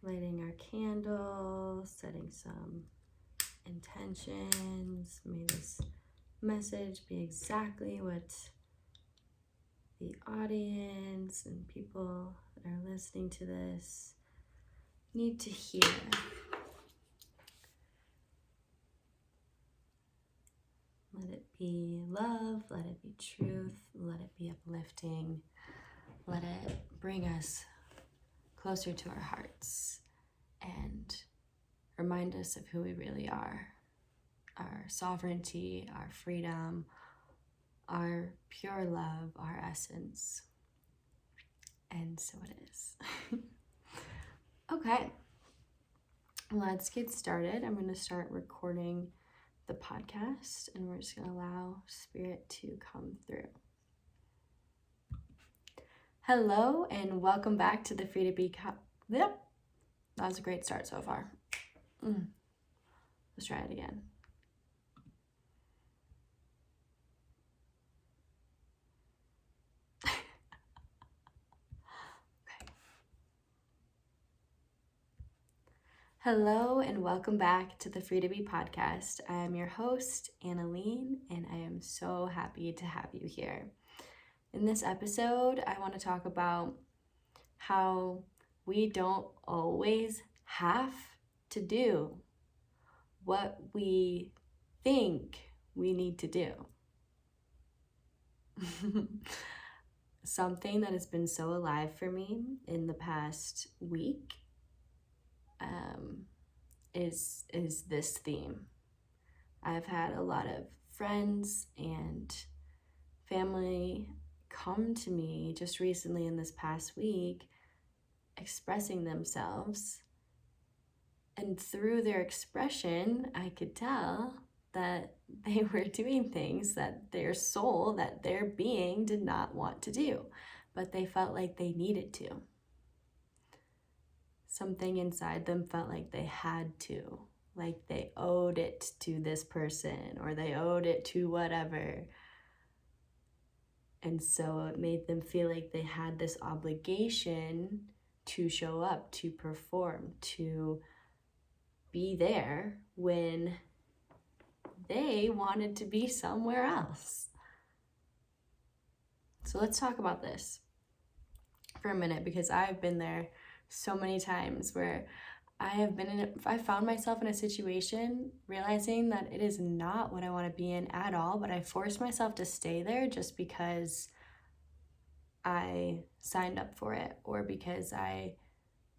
lighting our candle, setting some intentions. May this message be exactly what the audience and people that are listening to this need to hear. Let it be love, let it be truth, let it be uplifting, let it bring us closer to our hearts and remind us of who we really are, our sovereignty, our freedom, our pure love, our essence. And so it is. Okay, let's get started. I'm going to start recording the podcast and we're just going to allow spirit to come through. Hello and welcome back to the Free to Be Yep, that was a great start so far. Let's try it again. Hello and welcome back to the Free to Be podcast. I am your host, Annalene, and I am so happy to have you here. In this episode, I want to talk about how we don't always have to do what we think we need to do. Something that has been so alive for me in the past week is this theme. I've had a lot of friends and family come to me just recently in this past week expressing themselves, and through their expression I could tell that they were doing things that their soul, that their being did not want to do, but they felt like they needed to. Something inside them felt like they had to, like they owed it to this person or they owed it to whatever. And so it made them feel like they had this obligation to show up, to perform, to be there when they wanted to be somewhere else. So let's talk about this for a minute, because I've been there so many times where I found myself in a situation realizing that it is not what I want to be in at all, but I forced myself to stay there just because I signed up for it or because I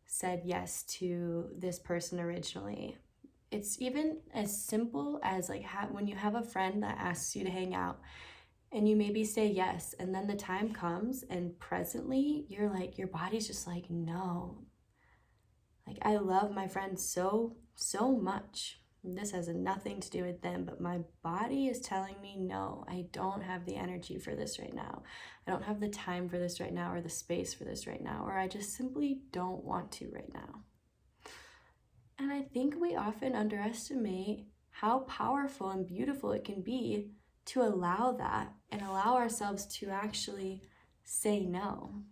said yes to this person originally. It's even as simple as like when you have a friend that asks you to hang out and you maybe say yes, and then the time comes and presently you're like, your body's just like, no. Like, I love my friends so much. This has nothing to do with them, but my body is telling me, no, I don't have the energy for this right now. I don't have the time for this right now or the space for this right now, or I just simply don't want to right now. And I think we often underestimate how powerful and beautiful it can be to allow that and allow ourselves to actually say no.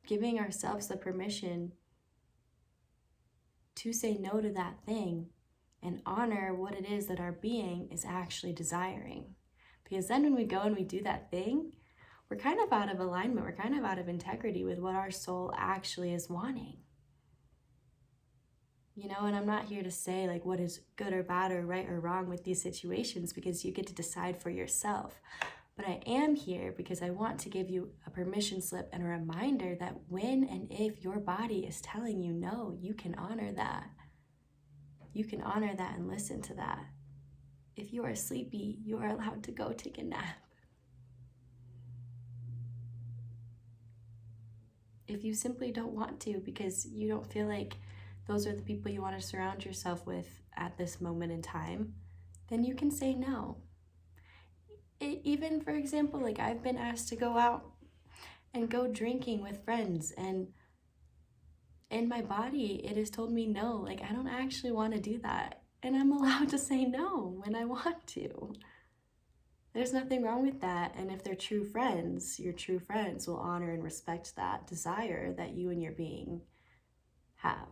Giving ourselves the permission to say no to that thing and honor what it is that our being is actually desiring. Because then when we go and we do that thing, we're kind of out of alignment, we're kind of out of integrity with what our soul actually is wanting. You know, and I'm not here to say like what is good or bad or right or wrong with these situations, because you get to decide for yourself. But I am here because I want to give you a permission slip and a reminder that when and if your body is telling you no, you can honor that. You can honor that and listen to that. If you are sleepy, you are allowed to go take a nap. If you simply don't want to because you don't feel like those are the people you want to surround yourself with at this moment in time, then you can say no. Even, for example, like I've been asked to go out and go drinking with friends, and in my body, it has told me no, like I don't actually want to do that. And I'm allowed to say no when I want to. There's nothing wrong with that. And if they're true friends, your true friends will honor and respect that desire that you and your being have.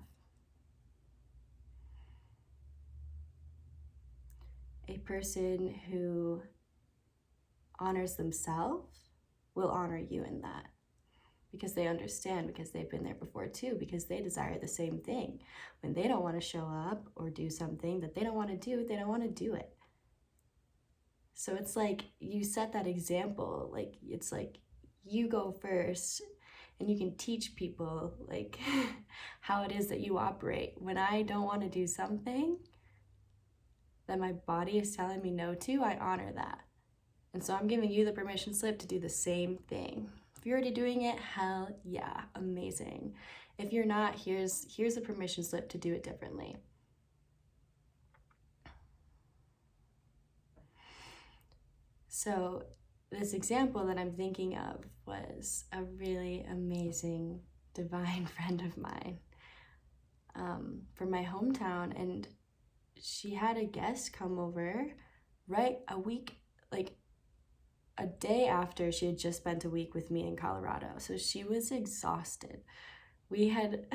A person who honors themselves will honor you in that, because they understand, because they've been there before too, because they desire the same thing. When they don't want to show up or do something that they don't want to do, they don't want to do it. So it's like you set that example. Like, it's like you go first and you can teach people like how it is that you operate. When I don't want to do something that my body is telling me no to, I honor that. And so I'm giving you the permission slip to do the same thing. If you're already doing it, hell yeah, amazing. If you're not, here's a permission slip to do it differently. So this example that I'm thinking of was a really amazing divine friend of mine from my hometown, and she had a guest come over right a week, like a day after she had just spent a week with me in Colorado. So she was exhausted. We had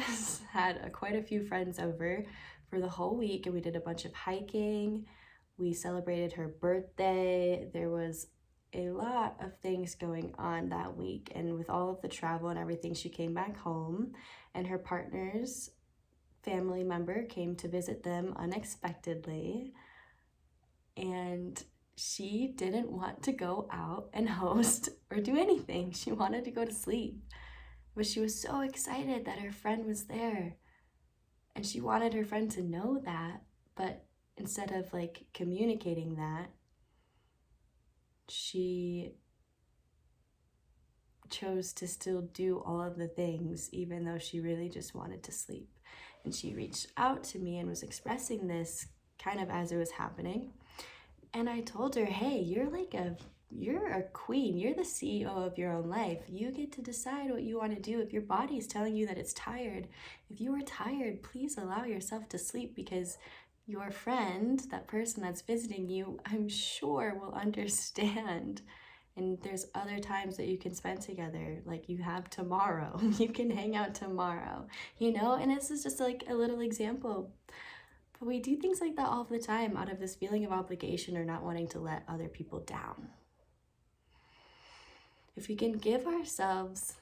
had quite a few friends over for the whole week, and we did a bunch of hiking. We celebrated her birthday. There was a lot of things going on that week, and with all of the travel and everything, she came back home, and her partner's family member came to visit them unexpectedly, and she didn't want to go out and host or do anything. She wanted to go to sleep, but she was so excited that her friend was there, and she wanted her friend to know that. But instead of like communicating that, she chose to still do all of the things even though she really just wanted to sleep. And she reached out to me and was expressing this kind of as it was happening. And I told her, hey, you're a queen. You're the CEO of your own life. You get to decide what you want to do. If your body is telling you that it's tired, if you are tired, please allow yourself to sleep, because your friend, that person that's visiting you, I'm sure will understand. And there's other times that you can spend together, like you have tomorrow. You can hang out tomorrow, And this is just like a little example. But we do things like that all the time out of this feeling of obligation or not wanting to let other people down. If we can give ourselves,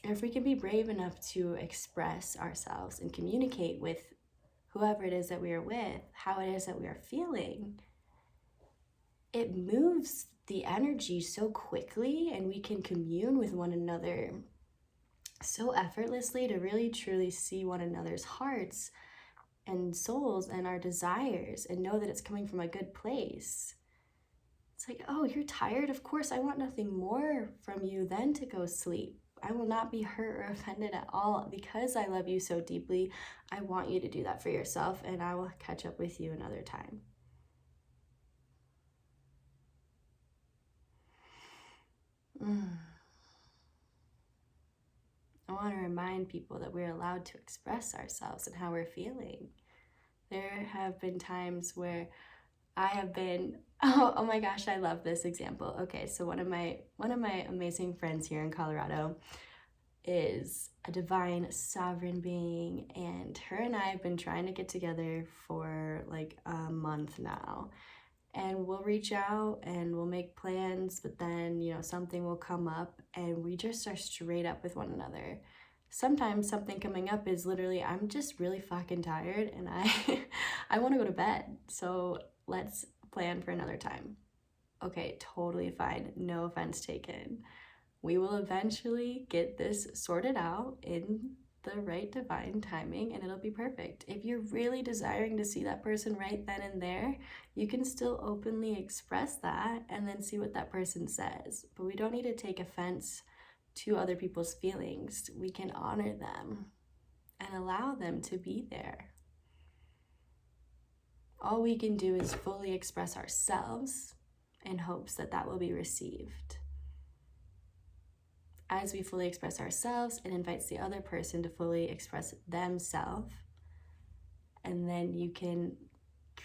if we can be brave enough to express ourselves and communicate with whoever it is that we are with, how it is that we are feeling, it moves the energy so quickly, and we can commune with one another so effortlessly to really truly see one another's hearts and souls and our desires, and know that it's coming from a good place. It's like, oh, you're tired? Of course, I want nothing more from you than to go sleep. I will not be hurt or offended at all, because I love you so deeply. I want you to do that for yourself, and I will catch up with you another time. I want to remind people that we're allowed to express ourselves and how we're feeling. There have been times where I have been, oh my gosh, I love this example. Okay, so one of my amazing friends here in Colorado is a divine sovereign being, and her and I have been trying to get together for like a month now. And we'll reach out and we'll make plans, but then, something will come up and we just are straight up with one another. Sometimes something coming up is literally, I'm just really fucking tired and I want to go to bed. So let's plan for another time. Okay, totally fine. No offense taken. We will eventually get this sorted out in the right divine timing, and it'll be perfect. If you're really desiring to see that person right then and there, you can still openly express that and then see what that person says. But we don't need to take offense to other people's feelings. We can honor them and allow them to be there. All we can do is fully express ourselves in hopes that that will be received. As we fully express ourselves, it invites the other person to fully express themselves. And then you can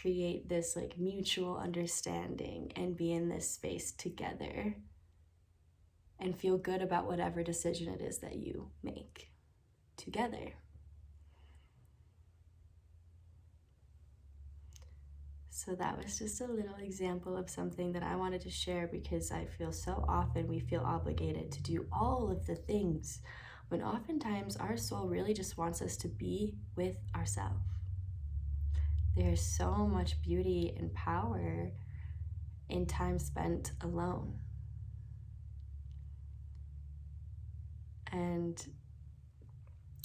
create this like mutual understanding and be in this space together and feel good about whatever decision it is that you make together. So that was just a little example of something that I wanted to share, because I feel so often we feel obligated to do all of the things when oftentimes our soul really just wants us to be with ourselves. There's so much beauty and power in time spent alone. And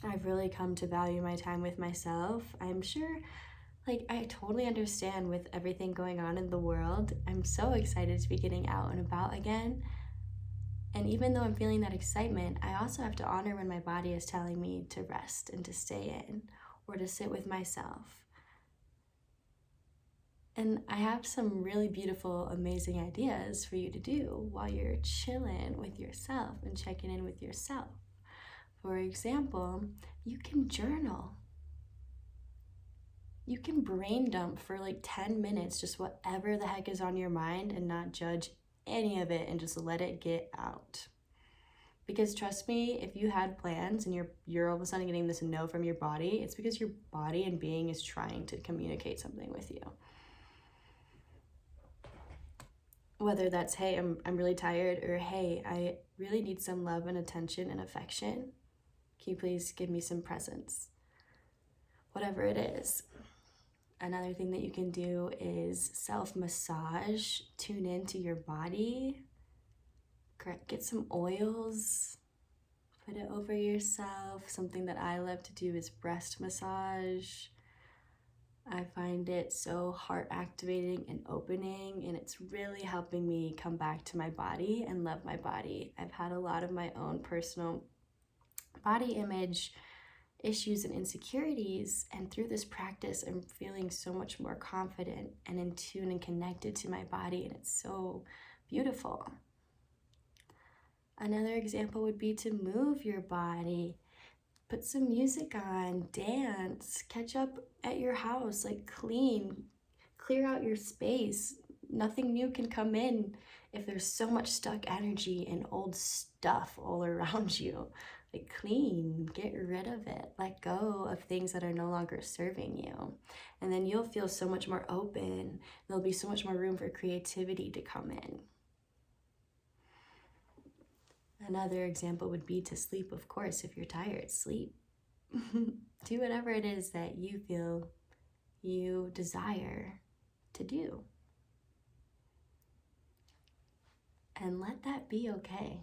I've really come to value my time with myself. I'm sure, like, I totally understand with everything going on in the world. I'm so excited to be getting out and about again. And even though I'm feeling that excitement, I also have to honor when my body is telling me to rest and to stay in or to sit with myself. And I have some really beautiful, amazing ideas for you to do while you're chilling with yourself and checking in with yourself. For example, you can journal. You can brain dump for like 10 minutes, just whatever the heck is on your mind, and not judge any of it and just let it get out. Because trust me, if you had plans and you're all of a sudden getting this no from your body, it's because your body and being is trying to communicate something with you. Whether that's, hey, I'm really tired, or hey, I really need some love and attention and affection. Can you please give me some presents? Whatever it is. Another thing that you can do is self-massage. Tune into your body. Get some oils. Put it over yourself. Something that I love to do is breast massage. I find it so heart activating and opening, and it's really helping me come back to my body and love my body. I've had a lot of my own personal body image issues and insecurities, and through this practice I'm feeling so much more confident and in tune and connected to my body, and it's so beautiful. Another example would be to move your body. Put some music on, dance, catch up at your house, like clear out your space. Nothing new can come in if there's so much stuck energy and old stuff all around you. Like, clean, get rid of it, let go of things that are no longer serving you. And then you'll feel so much more open. There'll be so much more room for creativity to come in. Another example would be to sleep, of course. If you're tired, sleep. Do whatever it is that you feel you desire to do. And let that be okay.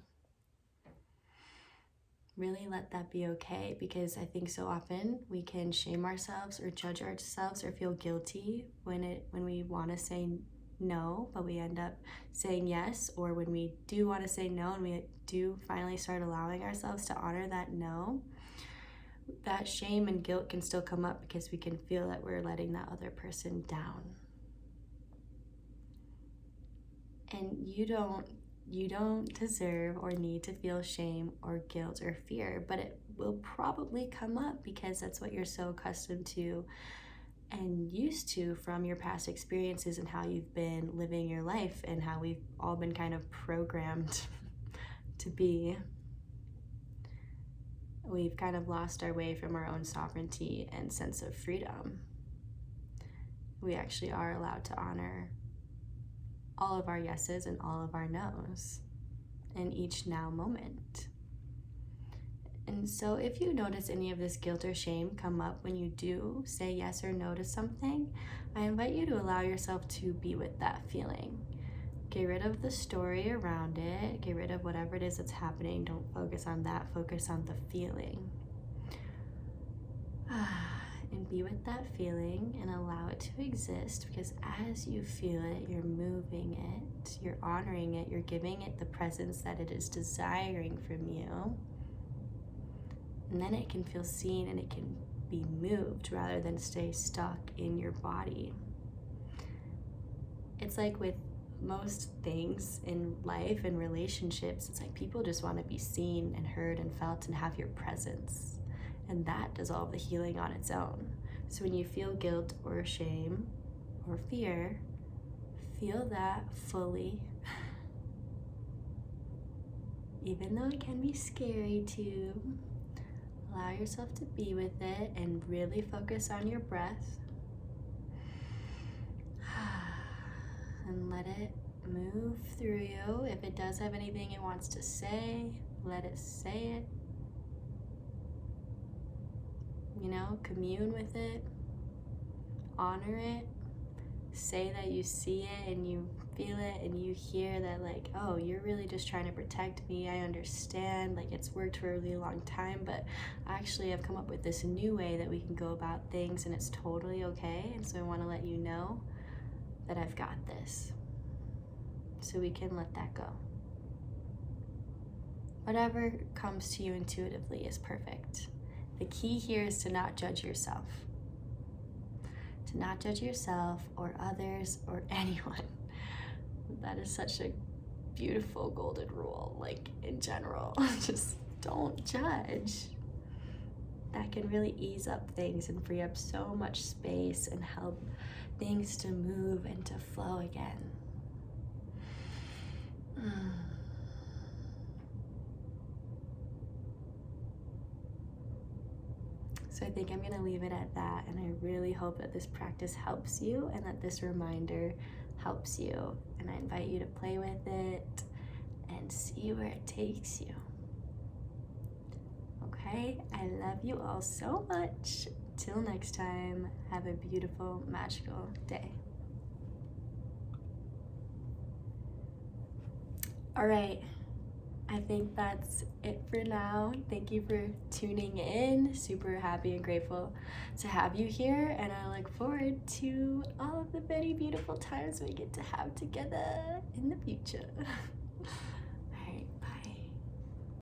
Really let that be okay, because I think so often we can shame ourselves or judge ourselves or feel guilty when we want to say no, but we end up saying yes, or when we do want to say no and we do finally start allowing ourselves to honor that no, that shame and guilt can still come up because we can feel that we're letting that other person down. And you don't deserve or need to feel shame or guilt or fear, but it will probably come up because that's what you're so accustomed to and used to from your past experiences and how you've been living your life and how we've all been kind of programmed to be. We've kind of lost our way from our own sovereignty and sense of freedom. We actually are allowed to honor all of our yeses and all of our nos in each now moment. And so if you notice any of this guilt or shame come up when you do say yes or no to something, I invite you to allow yourself to be with that feeling. Get rid of the story around it. Get rid of whatever it is that's happening. Don't focus on that. Focus on the feeling. And be with that feeling and allow it to exist, because as you feel it, you're moving it, you're honoring it, you're giving it the presence that it is desiring from you. And then it can feel seen and it can be moved rather than stay stuck in your body. It's like with most things in life and relationships, it's like people just want to be seen and heard and felt and have your presence. And that does all of the healing on its own. So when you feel guilt or shame or fear, feel that fully. Even though it can be scary to allow yourself to be with it and really focus on your breath. And let it move through you. If it does have anything it wants to say, let it say it. You know, commune with it, honor it, say that you see it and you feel it and you hear that, like, oh, you're really just trying to protect me. I understand, like, it's worked for a really long time, but actually I've come up with this new way that we can go about things and it's totally okay. And so I want to let you know that I've got this. So we can let that go. Whatever comes to you intuitively is perfect. The key here is to not judge yourself. To not judge yourself or others or anyone. That is such a beautiful golden rule, like in general. Just don't judge. That can really ease up things and free up so much space and help things to move and to flow again. So I think I'm gonna leave it at that, and I really hope that this practice helps you and that this reminder helps you. And I invite you to play with it and see where it takes you. Okay, I love you all so much. Till next time, have a beautiful, magical day. All right, I think that's it for now. Thank you for tuning in. Super happy and grateful to have you here, and I look forward to all of the many beautiful times we get to have together in the future.